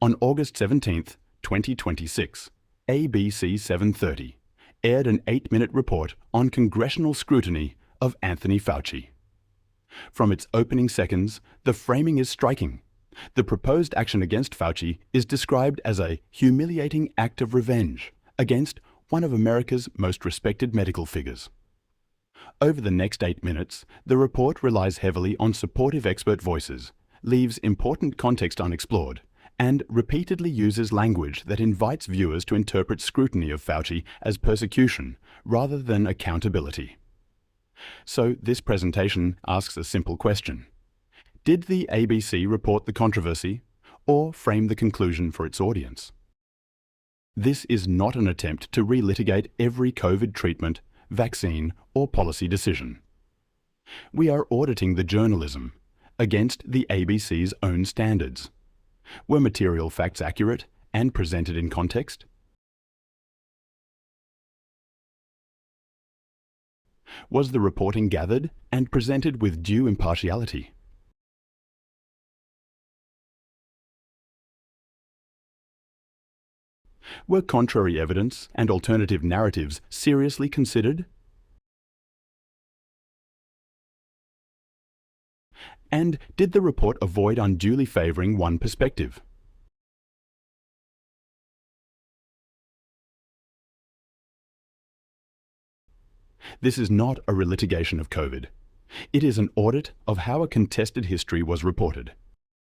On August 17, 2026, ABC 730 aired an 8-minute report on congressional scrutiny of Anthony Fauci. From its opening seconds, the framing is striking. The proposed action against Fauci is described as a humiliating act of revenge against one of America's most respected medical figures. Over the next 8 minutes, the report relies heavily on supportive expert voices, leaves important context unexplored, and repeatedly uses language that invites viewers to interpret scrutiny of Fauci as persecution rather than accountability. So this presentation asks a simple question. Did the ABC report the controversy or frame the conclusion for its audience? This is not an attempt to relitigate every COVID treatment, vaccine, or policy decision. We are auditing the journalism against the ABC's own standards. Were material facts accurate and presented in context? Was the reporting gathered and presented with due impartiality? Were contrary evidence and alternative narratives seriously considered? And did the report avoid unduly favouring one perspective? This is not a relitigation of COVID. It is an audit of how a contested history was reported.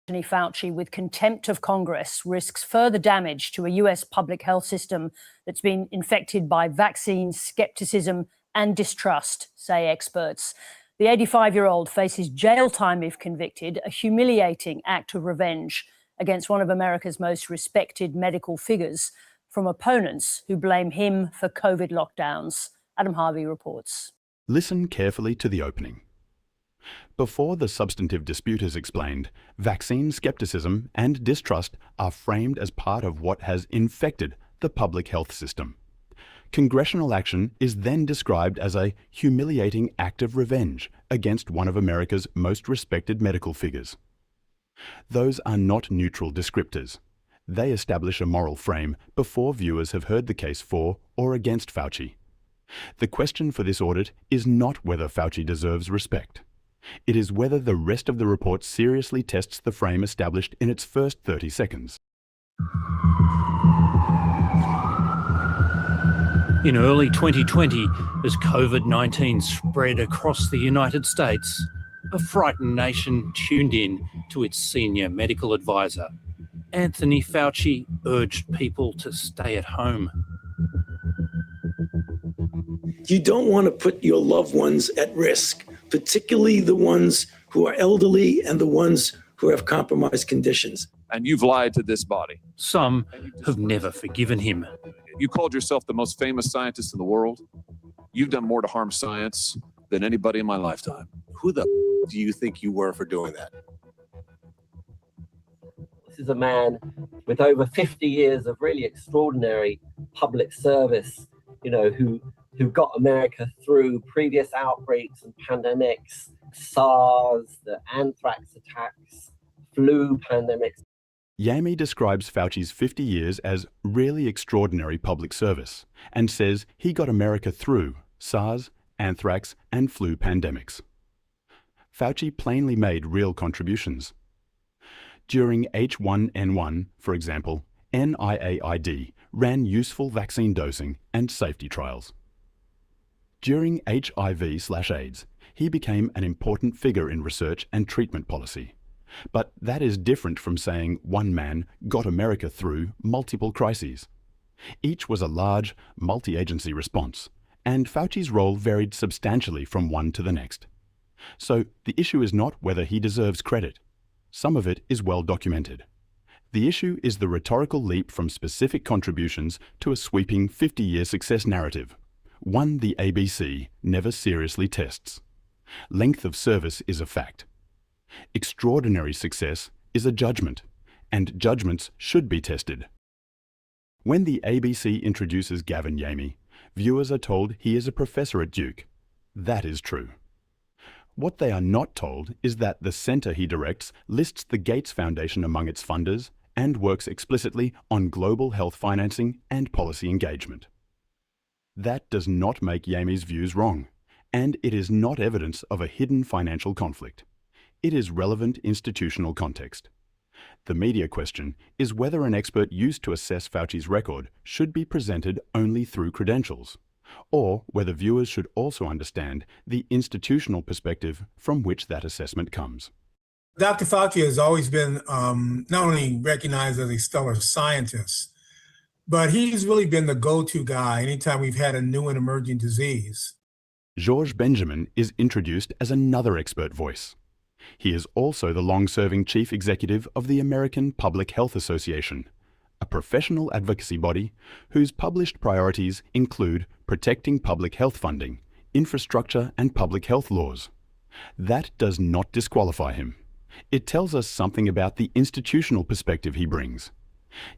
Anthony Fauci, with contempt of Congress, risks further damage to a US public health system that's been infected by vaccine skepticism and distrust, say experts. The 85-year-old faces jail time if convicted, a humiliating act of revenge against one of America's most respected medical figures from opponents who blame him for COVID lockdowns. Adam Harvey reports. Listen carefully to the opening. Before the substantive dispute is explained, vaccine skepticism and distrust are framed as part of what has infected the public health system. Congressional action is then described as a humiliating act of revenge against one of America's most respected medical figures. Those are not neutral descriptors. They establish a moral frame before viewers have heard the case for or against Fauci. The question for this audit is not whether Fauci deserves respect. It is whether the rest of the report seriously tests the frame established in its first 30 seconds. In early 2020, as COVID-19 spread across the United States, a frightened nation tuned in to its senior medical advisor. Anthony Fauci urged people to stay at home. You don't want to put your loved ones at risk, particularly the ones who are elderly and the ones who have compromised conditions. And you've lied to this body. Some have never forgiven him. You called yourself the most famous scientist in the world. You've done more to harm science than anybody in my lifetime. Who the do you think you were for doing that? This is a man with over 50 years of really extraordinary public service, who got America through previous outbreaks and pandemics, SARS, the anthrax attacks, flu pandemics. Yami describes Fauci's 50 years as really extraordinary public service and says he got America through SARS, anthrax, and flu pandemics. Fauci plainly made real contributions. During H1N1, for example, NIAID ran useful vaccine dosing and safety trials. During HIV/AIDS, he became an important figure in research and treatment policy. But that is different from saying one man got America through multiple crises. Each was a large, multi-agency response, and Fauci's role varied substantially from one to the next. So the issue is not whether he deserves credit. Some of it is well documented. The issue is the rhetorical leap from specific contributions to a sweeping 50-year success narrative, one the ABC never seriously tests. Length of service is a fact. Extraordinary success is a judgment, and judgments should be tested. When the ABC introduces Gavin Yami, viewers are told he is a professor at Duke. That is true. What they are not told is that the center he directs lists the Gates Foundation among its funders and works explicitly on global health financing and policy engagement. That does not make Yami's views wrong, and it is not evidence of a hidden financial conflict. It is relevant institutional context. The media question is whether an expert used to assess Fauci's record should be presented only through credentials, or whether viewers should also understand the institutional perspective from which that assessment comes. Dr. Fauci has always been not only recognized as a stellar scientist, but he's really been the go-to guy anytime we've had a new and emerging disease. George Benjamin is introduced as another expert voice. He is also the long-serving chief executive of the American Public Health Association, a professional advocacy body whose published priorities include protecting public health funding, infrastructure, and public health laws. That does not disqualify him. It tells us something about the institutional perspective he brings.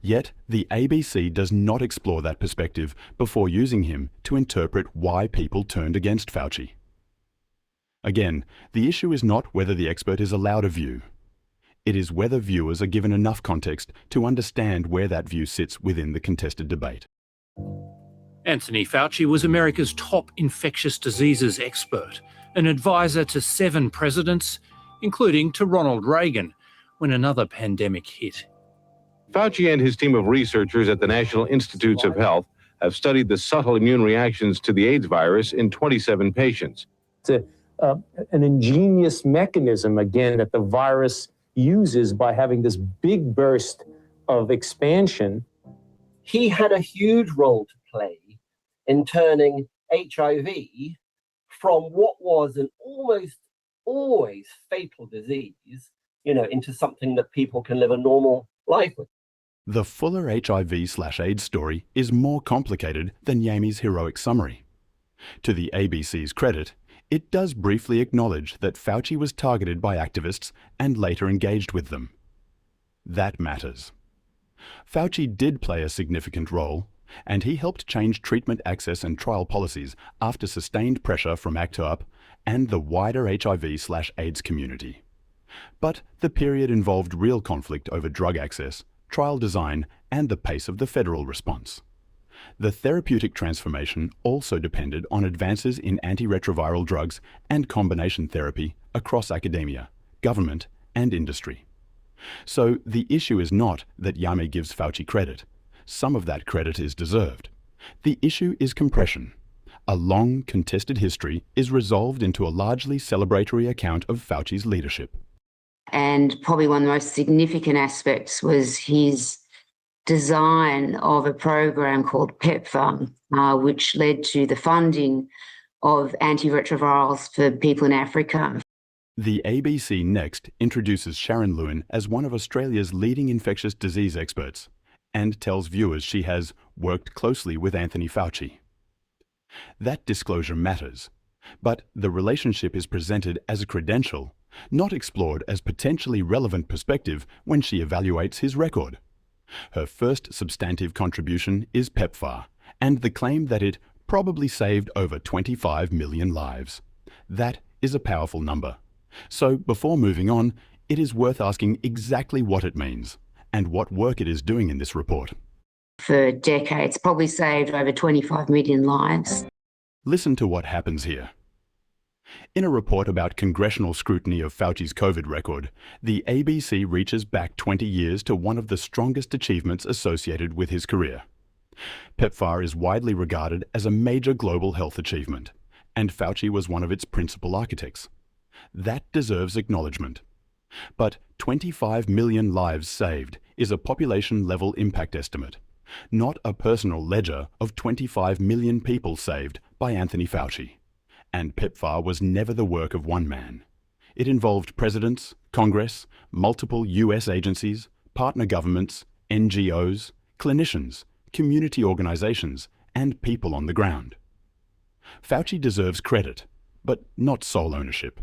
Yet, the ABC does not explore that perspective before using him to interpret why people turned against Fauci. Again, the issue is not whether the expert is allowed a view. It is whether viewers are given enough context to understand where that view sits within the contested debate. Anthony Fauci was America's top infectious diseases expert, an advisor to 7 presidents, including to Ronald Reagan, when another pandemic hit. Fauci and his team of researchers at the National Institutes of Health have studied the subtle immune reactions to the AIDS virus in 27 patients. It's an ingenious mechanism, again, that the virus uses by having this big burst of expansion. He had a huge role to play in turning HIV from what was an almost always fatal disease, into something that people can live a normal life with. The fuller HIV/AIDS story is more complicated than Yami's heroic summary. To the ABC's credit, it does briefly acknowledge that Fauci was targeted by activists and later engaged with them. That matters. Fauci did play a significant role, and he helped change treatment access and trial policies after sustained pressure from ACT UP and the wider HIV/AIDS community. But the period involved real conflict over drug access, trial design, and the pace of the federal response. The therapeutic transformation also depended on advances in antiretroviral drugs and combination therapy across academia, government, and industry. So the issue is not that Yami gives Fauci credit. Some of that credit is deserved. The issue is compression. A long, contested history is resolved into a largely celebratory account of Fauci's leadership. And probably one of the most significant aspects was his design of a program called PEPFAR, which led to the funding of antiretrovirals for people in Africa. The ABC next introduces Sharon Lewin as one of Australia's leading infectious disease experts and tells viewers she has worked closely with Anthony Fauci. That disclosure matters, but the relationship is presented as a credential, not explored as potentially relevant perspective when she evaluates his record. Her first substantive contribution is PEPFAR and the claim that it probably saved over 25 million lives. That is a powerful number. So before moving on, it is worth asking exactly what it means and what work it is doing in this report. For decades, probably saved over 25 million lives. Listen to what happens here. In a report about congressional scrutiny of Fauci's COVID record, the ABC reaches back 20 years to one of the strongest achievements associated with his career. PEPFAR is widely regarded as a major global health achievement, and Fauci was one of its principal architects. That deserves acknowledgement. But 25 million lives saved is a population-level impact estimate, not a personal ledger of 25 million people saved by Anthony Fauci. And PEPFAR was never the work of one man. It involved presidents, Congress, multiple US agencies, partner governments, NGOs, clinicians, community organizations, and people on the ground. Fauci deserves credit, but not sole ownership.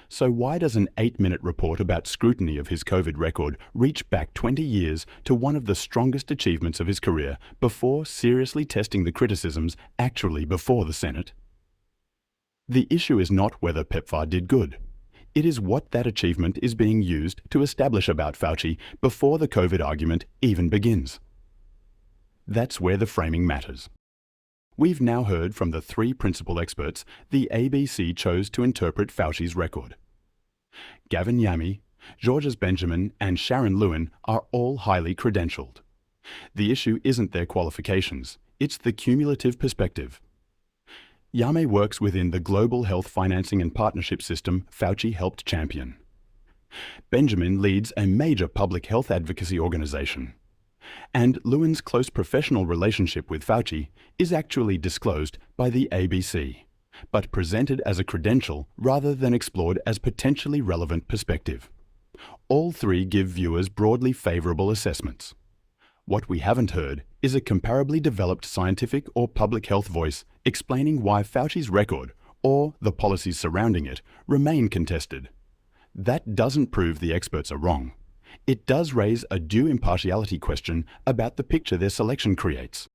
So why does an 8-minute report about scrutiny of his COVID record reach back 20 years to one of the strongest achievements of his career before seriously testing the criticisms actually before the Senate? The issue is not whether PEPFAR did good. It is what that achievement is being used to establish about Fauci before the COVID argument even begins. That's where the framing matters. We've now heard from the three principal experts the ABC chose to interpret Fauci's record. Gavin Yamey, Georges Benjamin and Sharon Lewin are all highly credentialed. The issue isn't their qualifications, it's the cumulative perspective. Yamey works within the global health financing and partnership system Fauci helped champion. Benjamin leads a major public health advocacy organization. And Lewin's close professional relationship with Fauci is actually disclosed by the ABC, but presented as a credential rather than explored as potentially relevant perspective. All three give viewers broadly favorable assessments. What we haven't heard is a comparably developed scientific or public health voice explaining why Fauci's record, or the policies surrounding it, remain contested. That doesn't prove the experts are wrong. It does raise a due impartiality question about the picture their selection creates.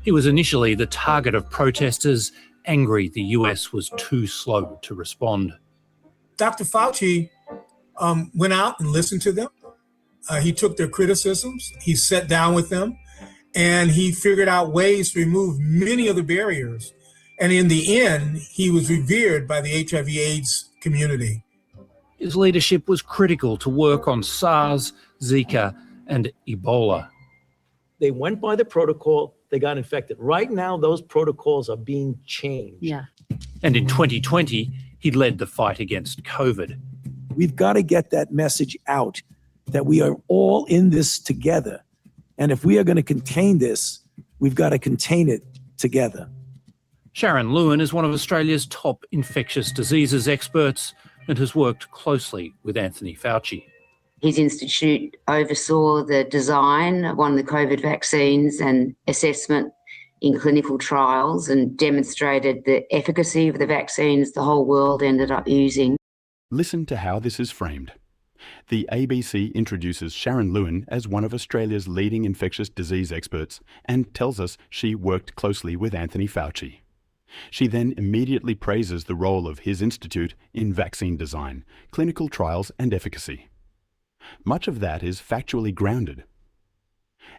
He was initially the target of protesters, angry the US was too slow to respond. Dr. Fauci went out and listened to them. He took their criticisms, he sat down with them, and he figured out ways to remove many of the barriers. And in the end, he was revered by the HIV/AIDS community. His leadership was critical to work on SARS, Zika, and Ebola. They went by the protocol, they got infected. Right now, those protocols are being changed. Yeah. And in 2020, he led the fight against COVID. We've got to get that message out that we are all in this together. And if we are going to contain this, we've got to contain it together. Sharon Lewin is one of Australia's top infectious diseases experts and has worked closely with Anthony Fauci. His institute oversaw the design of one of the COVID vaccines and assessment in clinical trials and demonstrated the efficacy of the vaccines the whole world ended up using. Listen to how this is framed. The ABC introduces Sharon Lewin as one of Australia's leading infectious disease experts and tells us she worked closely with Anthony Fauci. She then immediately praises the role of his institute in vaccine design, clinical trials and efficacy. Much of that is factually grounded.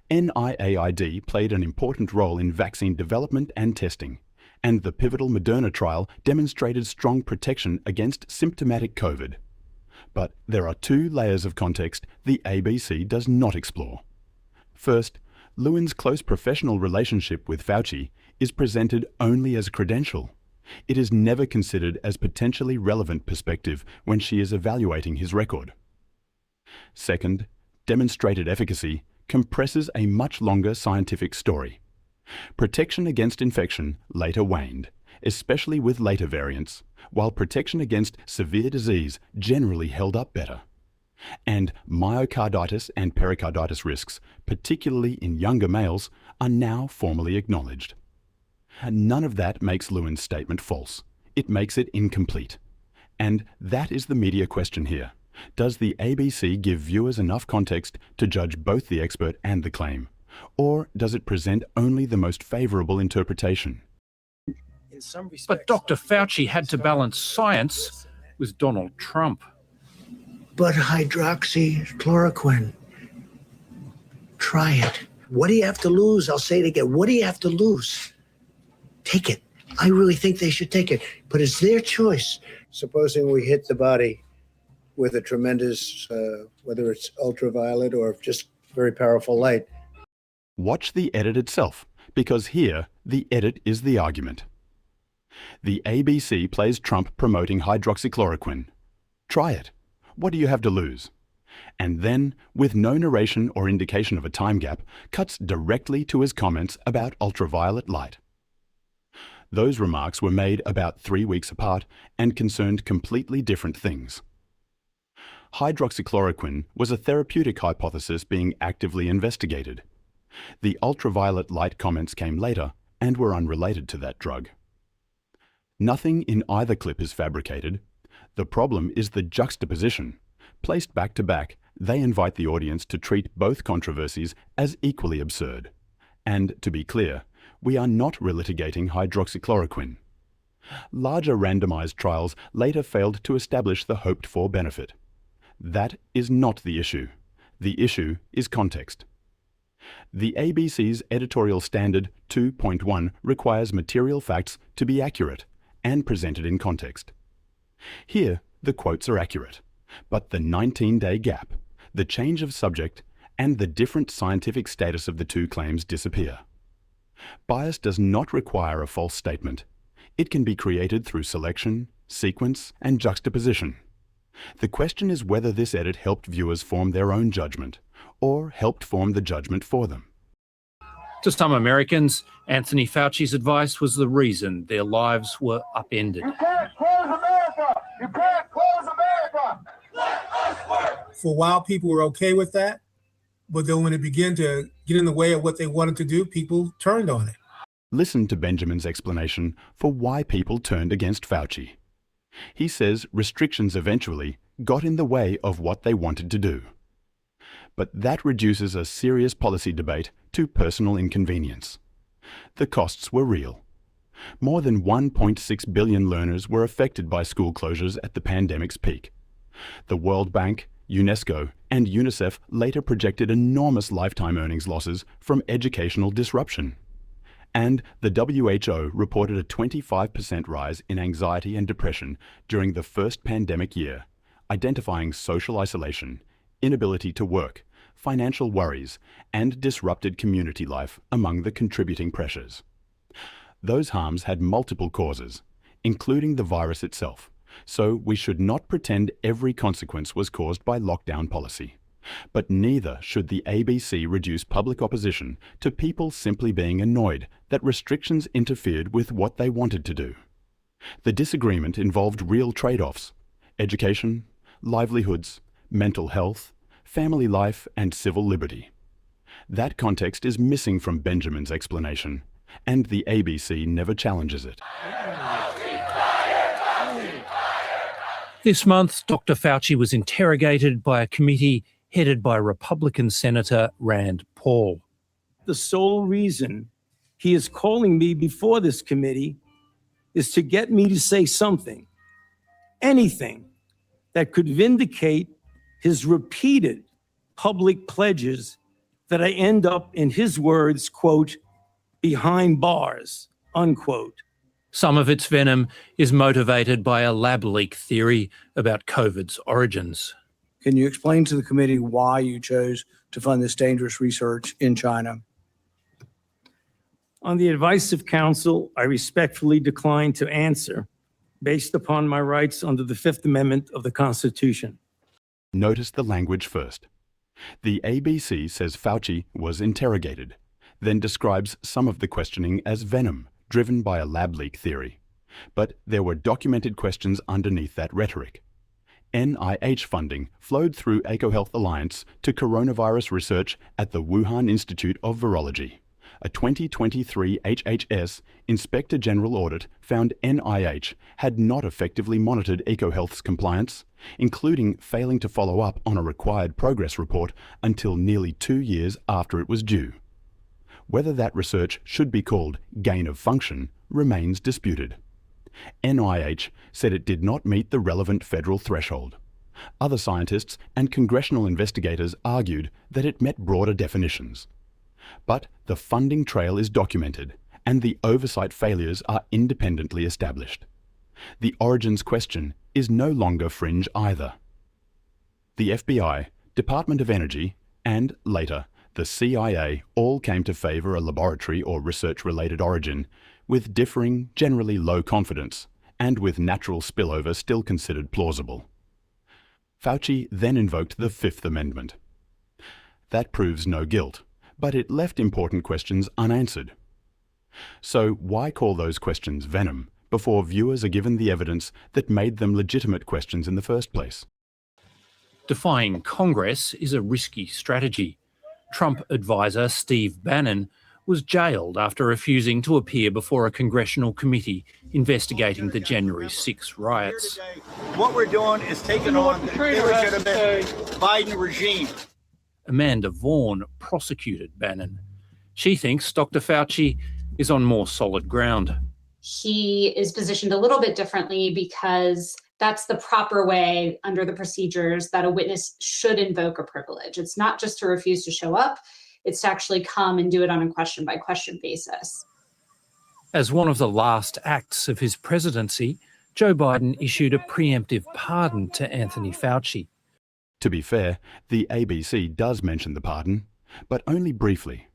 NIAID played an important role in vaccine development and testing, and the pivotal Moderna trial demonstrated strong protection against symptomatic COVID. But there are two layers of context the ABC does not explore. First, Lewin's close professional relationship with Fauci is presented only as a credential. It is never considered as potentially relevant perspective when she is evaluating his record. Second, demonstrated efficacy compresses a much longer scientific story. Protection against infection later waned, especially with later variants, while protection against severe disease generally held up better. And myocarditis and pericarditis risks, particularly in younger males, are now formally acknowledged. And none of that makes Lewin's statement false. It makes it incomplete. And that is the media question here. Does the ABC give viewers enough context to judge both the expert and the claim? Or does it present only the most favourable interpretation? But Dr. Fauci had to balance science with Donald Trump. But hydroxychloroquine, try it. What do you have to lose? I'll say it again. What do you have to lose? Take it. I really think they should take it, but it's their choice. Supposing we hit the body with a tremendous, whether it's ultraviolet or just very powerful light. Watch the edit itself, because here the edit is the argument. The ABC plays Trump promoting hydroxychloroquine. Try it. What do you have to lose? And then, with no narration or indication of a time gap, cuts directly to his comments about ultraviolet light. Those remarks were made about 3 weeks apart and concerned completely different things. Hydroxychloroquine was a therapeutic hypothesis being actively investigated. The ultraviolet light comments came later and were unrelated to that drug. Nothing in either clip is fabricated. The problem is the juxtaposition. Placed back to back, they invite the audience to treat both controversies as equally absurd. And to be clear, we are not relitigating hydroxychloroquine. Larger randomized trials later failed to establish the hoped-for benefit. That is not the issue. The issue is context. The ABC's editorial standard 2.1 requires material facts to be accurate and presented in context. Here, the quotes are accurate, but the 19-day gap, the change of subject, and the different scientific status of the two claims disappear. Bias does not require a false statement. It can be created through selection, sequence, and juxtaposition. The question is whether this edit helped viewers form their own judgment, or helped form the judgment for them. To some Americans, Anthony Fauci's advice was the reason their lives were upended. You can't close America! You can't close America! Let us work! For a while, people were okay with that. But then when it began to get in the way of what they wanted to do, people turned on it. Listen to Benjamin's explanation for why people turned against Fauci. He says restrictions eventually got in the way of what they wanted to do. But that reduces a serious policy debate to personal inconvenience. The costs were real. More than 1.6 billion learners were affected by school closures at the pandemic's peak. The World Bank, UNESCO, and UNICEF later projected enormous lifetime earnings losses from educational disruption. And the WHO reported a 25% rise in anxiety and depression during the first pandemic year, identifying social isolation, inability to work, financial worries, and disrupted community life among the contributing pressures. Those harms had multiple causes, including the virus itself, so we should not pretend every consequence was caused by lockdown policy. But neither should the ABC reduce public opposition to people simply being annoyed that restrictions interfered with what they wanted to do. The disagreement involved real trade-offs: education, livelihoods, mental health, family life, and civil liberty. That context is missing from Benjamin's explanation, and the ABC never challenges it. This month, Dr. Fauci was interrogated by a committee headed by Republican Senator Rand Paul. The sole reason he is calling me before this committee is to get me to say something, anything, that could vindicate his repeated public pledges that I end up, in his words, quote, behind bars, unquote. Some of its venom is motivated by a lab leak theory about COVID's origins. Can you explain to the committee why you chose to fund this dangerous research in China? On the advice of counsel, I respectfully decline to answer based upon my rights under the Fifth Amendment of the Constitution. Notice the language first. The ABC says Fauci was interrogated, then describes some of the questioning as venom, driven by a lab leak theory. But there were documented questions underneath that rhetoric. NIH funding flowed through EcoHealth Alliance to coronavirus research at the Wuhan Institute of Virology. A 2023 HHS Inspector General audit found NIH had not effectively monitored EcoHealth's compliance, including failing to follow up on a required progress report until nearly 2 years after it was due. Whether that research should be called gain of function remains disputed. NIH said it did not meet the relevant federal threshold. Other scientists and congressional investigators argued that it met broader definitions. But the funding trail is documented, and the oversight failures are independently established. The origins question is no longer fringe either. The FBI, Department of Energy, and later the CIA all came to favor a laboratory or research-related origin, with differing, generally low confidence, and with natural spillover still considered plausible. Fauci then invoked the Fifth Amendment. That proves no guilt, but it left important questions unanswered. So why call those questions venom before viewers are given the evidence that made them legitimate questions in the first place? Defying Congress is a risky strategy. Trump advisor Steve Bannon was jailed after refusing to appear before a congressional committee investigating the January 6 riots. What we're doing is taking on the illegitimate Biden regime. Amanda Vaughan prosecuted Bannon. She thinks Dr. Fauci is on more solid ground. he is positioned a little bit differently because that's the proper way under the procedures that a witness should invoke a privilege. It's not just to refuse to show up, it's to actually come and do it on a question by question basis. As one of the last acts of his presidency, Joe Biden issued a preemptive pardon to Anthony Fauci. To be fair, the ABC does mention the pardon, but only briefly.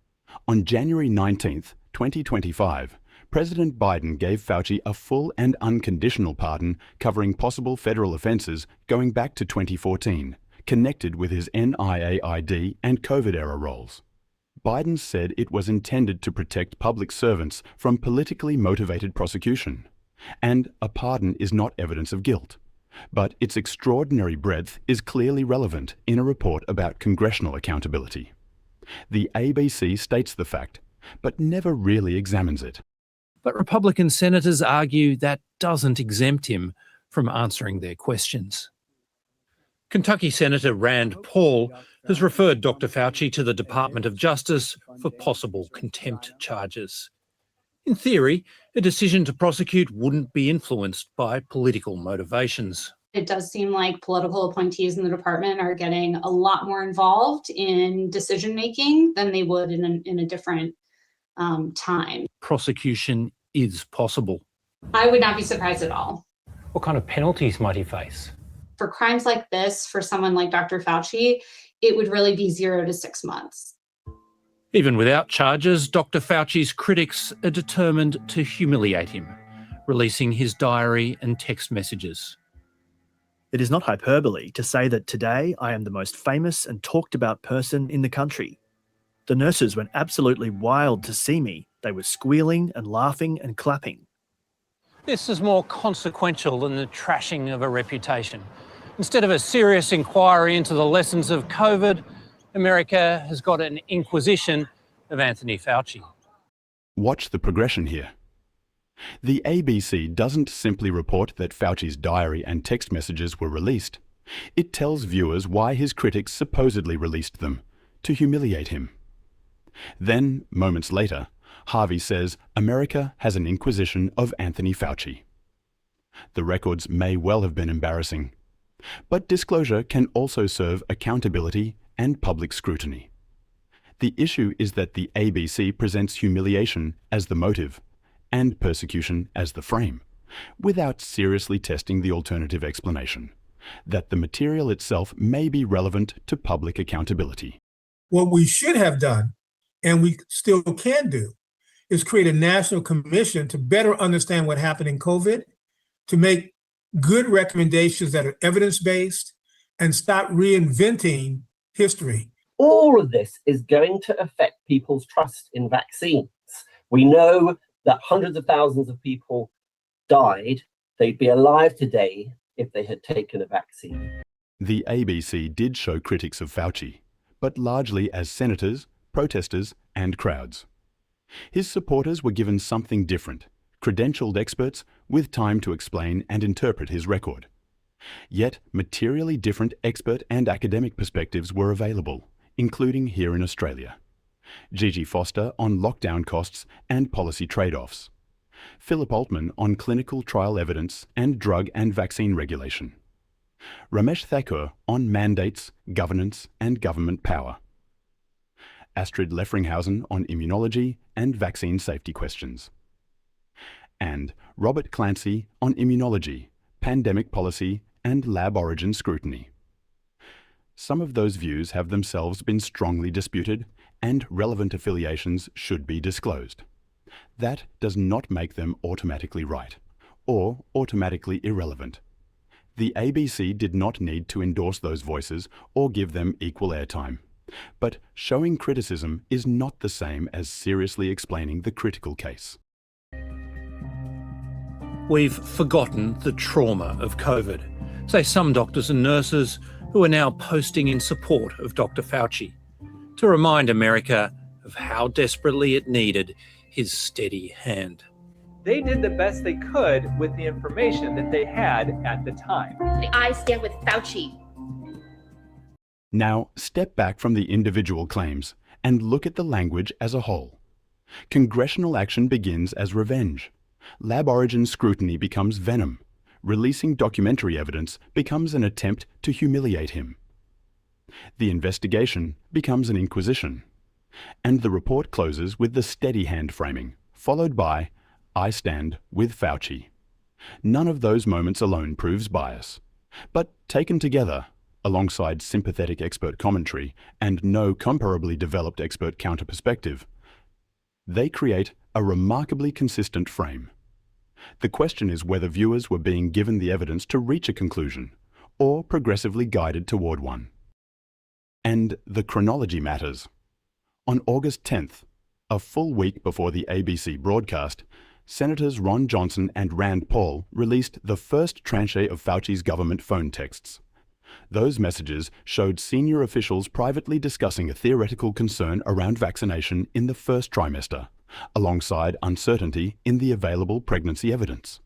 On January 19th, 2025, President Biden gave Fauci a full and unconditional pardon covering possible federal offences going back to 2014, connected with his NIAID and COVID-era roles. Biden said it was intended to protect public servants from politically motivated prosecution, and a pardon is not evidence of guilt. But its extraordinary breadth is clearly relevant in a report about congressional accountability. The ABC states the fact, but never really examines it. But Republican senators argue that doesn't exempt him from answering their questions. Kentucky Senator Rand Paul has referred Dr Fauci to the Department of Justice for possible contempt charges. In theory, a decision to prosecute wouldn't be influenced by political motivations. It does seem like political appointees in the department are getting a lot more involved in decision making than they would in a different time. Prosecution is possible. I would not be surprised at all. What kind of penalties might he face? For crimes like this, for someone like Dr. Fauci, it would really be 0 to 6 months. Even without charges, Dr. Fauci's critics are determined to humiliate him, releasing his diary and text messages. It is not hyperbole to say that today I am the most famous and talked about person in the country. The nurses went absolutely wild to see me. They were squealing and laughing and clapping. This is more consequential than the trashing of a reputation. Instead of a serious inquiry into the lessons of COVID, America has got an inquisition of Anthony Fauci. Watch the progression here. The ABC doesn't simply report that Fauci's diary and text messages were released. It tells viewers why his critics supposedly released them, to humiliate him. Then, moments later, Harvey says America has an inquisition of Anthony Fauci. The records may well have been embarrassing, but disclosure can also serve accountability and public scrutiny. The issue is that the ABC presents humiliation as the motive and persecution as the frame, without seriously testing the alternative explanation, that the material itself may be relevant to public accountability. What we should have done, and we still can do, is create a national commission to better understand what happened in COVID, to make good recommendations that are evidence-based, and stop reinventing history. All of this is going to affect people's trust in vaccines. We know that hundreds of thousands of people died. They'd be alive today if they had taken a vaccine. The ABC did show critics of Fauci, but largely as senators, protesters, and crowds. His supporters were given something different, credentialed experts with time to explain and interpret his record. Yet, materially different expert and academic perspectives were available, including here in Australia. Gigi Foster on lockdown costs and policy trade-offs. Philip Altman on clinical trial evidence and drug and vaccine regulation. Ramesh Thakur on mandates, governance and government power. Astrid Leffringhausen on immunology and vaccine safety questions. And Robert Clancy on immunology, pandemic policy and lab origin scrutiny. Some of those views have themselves been strongly disputed, and relevant affiliations should be disclosed. That does not make them automatically right, or automatically irrelevant. The ABC did not need to endorse those voices or give them equal airtime. But showing criticism is not the same as seriously explaining the critical case. We've forgotten the trauma of COVID, say some doctors and nurses who are now posting in support of Dr. Fauci, to remind America of how desperately it needed his steady hand. They did the best they could with the information that they had at the time. I stand with Fauci. Now, step back from the individual claims and look at the language as a whole. Congressional action begins as revenge. Lab origin scrutiny becomes venom. Releasing documentary evidence becomes an attempt to humiliate him. The investigation becomes an inquisition. And the report closes with the steady hand framing, followed by, "I stand with Fauci." None of those moments alone proves bias. But taken together, alongside sympathetic expert commentary and no comparably developed expert counter-perspective, they create a remarkably consistent frame. The question is whether viewers were being given the evidence to reach a conclusion, or progressively guided toward one. And the chronology matters. On August 10th, a full week before the ABC broadcast, Senators Ron Johnson and Rand Paul released the first tranche of Fauci's government phone texts. Those messages showed senior officials privately discussing a theoretical concern around vaccination in the first trimester, alongside uncertainty in the available pregnancy evidence.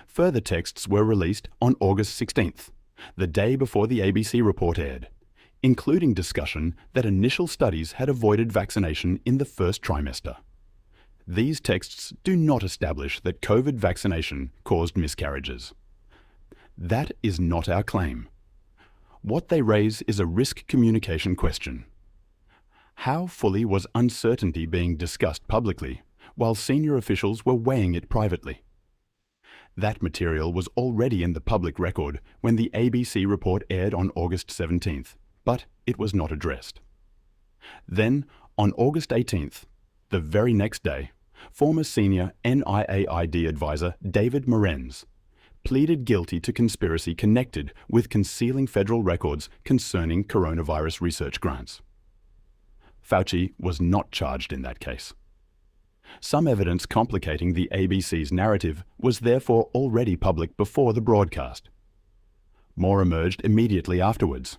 Further texts were released on August 16th, the day before the ABC report aired, including discussion that initial studies had avoided vaccination in the first trimester. These texts do not establish that COVID vaccination caused miscarriages. That is not our claim. What they raise is a risk communication question. How fully was uncertainty being discussed publicly while senior officials were weighing it privately? That material was already in the public record when the ABC report aired on August 17th, but it was not addressed. Then, on August 18th, the very next day, former senior NIAID advisor David Morenz pleaded guilty to conspiracy connected with concealing federal records concerning coronavirus research grants. Fauci was not charged in that case. Some evidence complicating the ABC's narrative was therefore already public before the broadcast. More emerged immediately afterwards.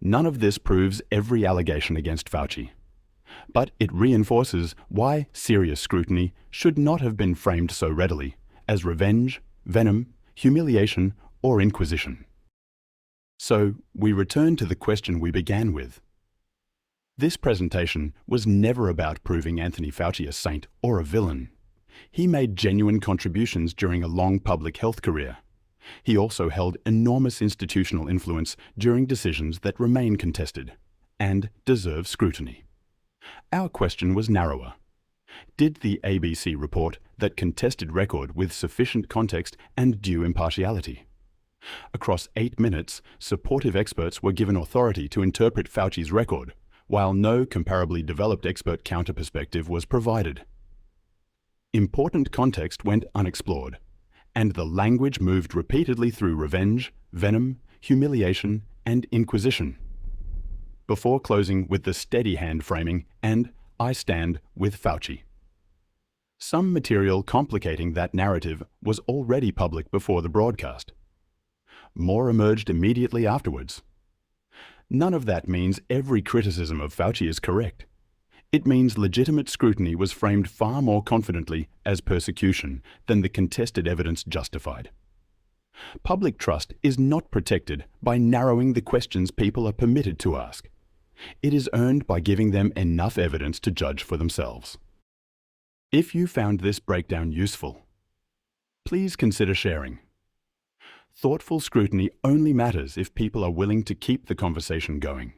None of this proves every allegation against Fauci, but it reinforces why serious scrutiny should not have been framed so readily as revenge, venom, humiliation, or inquisition. So we return to the question we began with. This presentation was never about proving Anthony Fauci a saint or a villain. He made genuine contributions during a long public health career. He also held enormous institutional influence during decisions that remain contested and deserve scrutiny. Our question was narrower. Did the ABC report that contested record with sufficient context and due impartiality? Across 8 minutes, supportive experts were given authority to interpret Fauci's record, while no comparably developed expert counter-perspective was provided. Important context went unexplored, and the language moved repeatedly through revenge, venom, humiliation, and inquisition, before closing with the steady hand framing and "I stand with Fauci." Some material complicating that narrative was already public before the broadcast. More emerged immediately afterwards. None of that means every criticism of Fauci is correct. It means legitimate scrutiny was framed far more confidently as persecution than the contested evidence justified. Public trust is not protected by narrowing the questions people are permitted to ask. It is earned by giving them enough evidence to judge for themselves. If you found this breakdown useful, please consider sharing. Thoughtful scrutiny only matters if people are willing to keep the conversation going.